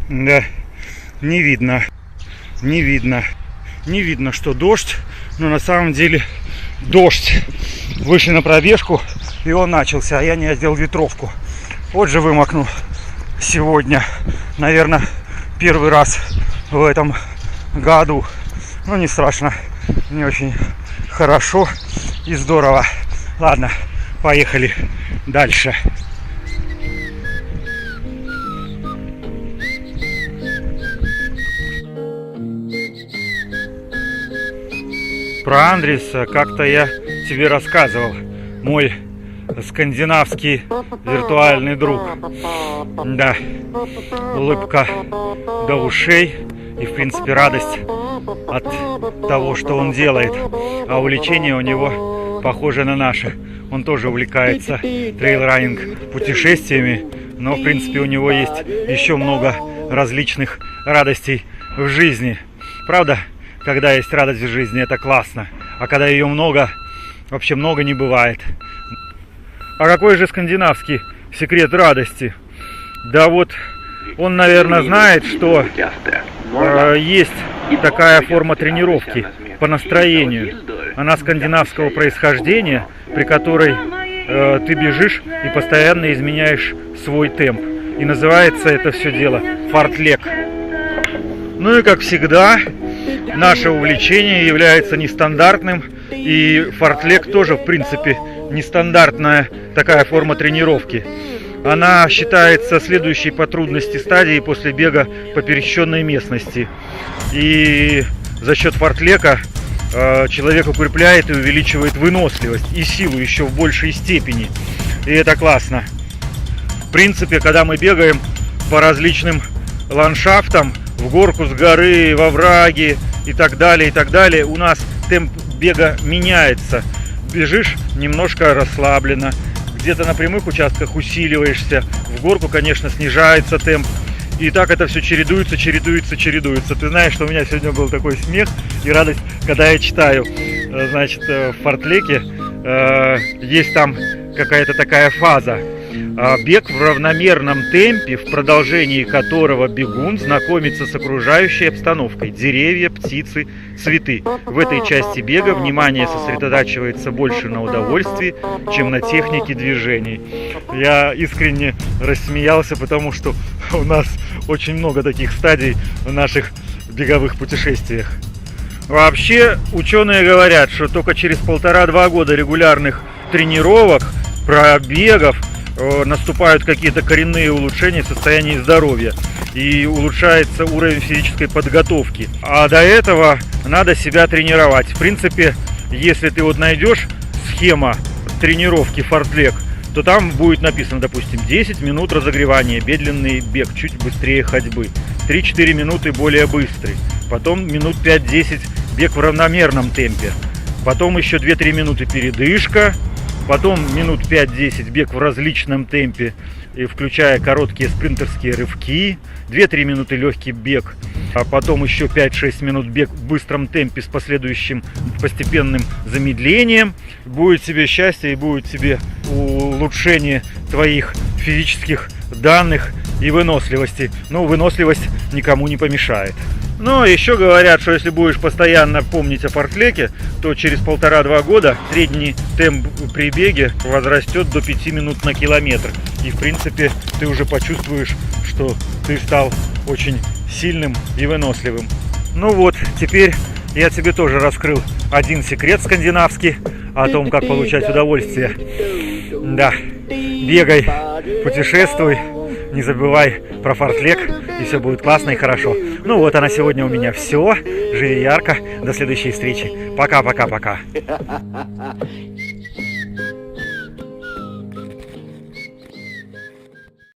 Да, не видно, что дождь, но на самом деле дождь. Вышли на пробежку, и он начался, а я не одел ветровку. Вот же вымокнул сегодня, наверное, первый раз в этом году. Ну, не страшно, не очень хорошо и здорово. Ладно, поехали дальше. Про Андриса как-то я тебе рассказывал, мой скандинавский виртуальный друг. Да, улыбка до ушей и, в принципе, радость от того, что он делает. А увлечение у него похоже на наше. Он тоже увлекается трейл-раннинг, путешествиями, но, в принципе, у него есть еще много различных радостей в жизни. Правда? Когда есть радость в жизни, это классно. А когда ее много, вообще много не бывает. А какой же скандинавский секрет радости? Да вот, он, наверное, знает, что есть такая форма тренировки по настроению. Она скандинавского происхождения, при которой ты бежишь и постоянно изменяешь свой темп. И называется это все дело фартлек. Ну и как всегда, наше увлечение является нестандартным, и фартлек тоже, в принципе, нестандартная такая форма тренировки. Она считается следующей по трудности стадией после бега по пересеченной местности. И за счет фартлека человек укрепляет и увеличивает выносливость и силу еще в большей степени. И это классно. В принципе, когда мы бегаем по различным ландшафтам, в горку, с горы, во враги и так далее, у нас темп бега меняется. Бежишь немножко расслабленно, где-то на прямых участках усиливаешься, в горку, конечно, снижается темп. И так это все чередуется. Ты знаешь, что у меня сегодня был такой смех и радость, когда я читаю, значит, в фартлеке есть там какая-то такая фаза. Бег в равномерном темпе, в продолжении которого бегун знакомится с окружающей обстановкой. Деревья, птицы, цветы. В этой части бега внимание сосредотачивается больше на удовольствии, чем на технике движений. Я искренне рассмеялся, потому что у нас очень много таких стадий в наших беговых путешествиях. Вообще, ученые говорят, что только через 1,5-2 года регулярных тренировок, пробегов, наступают какие-то коренные улучшения в состоянии здоровья и улучшается уровень физической подготовки. А до этого надо себя тренировать. В принципе, если ты вот найдешь схема тренировки фартлек, то там будет написано, допустим, 10 минут разогревания, медленный бег, чуть быстрее ходьбы, 3-4 минуты более быстрый, потом минут 5-10 бег в равномерном темпе, потом еще 2-3 минуты передышка, потом минут 5-10 бег в различном темпе, включая короткие спринтерские рывки, 2-3 минуты легкий бег, а потом еще 5-6 минут бег в быстром темпе с последующим постепенным замедлением. Будет тебе счастье и будет тебе улучшение твоих физических данных и выносливости. Но выносливость никому не помешает. Но еще говорят, что если будешь постоянно помнить о фартлеке, то через 1,5-2 года средний темп при беге возрастет до 5 минут на километр. И в принципе ты уже почувствуешь, что ты стал очень сильным и выносливым. Ну вот, теперь я тебе тоже раскрыл один секрет скандинавский о том, как получать удовольствие. Да, бегай, путешествуй, не забывай про фартлек, и все будет классно и хорошо. Ну вот, а на сегодня у меня все. Живи ярко, до следующей встречи. Пока-пока-пока.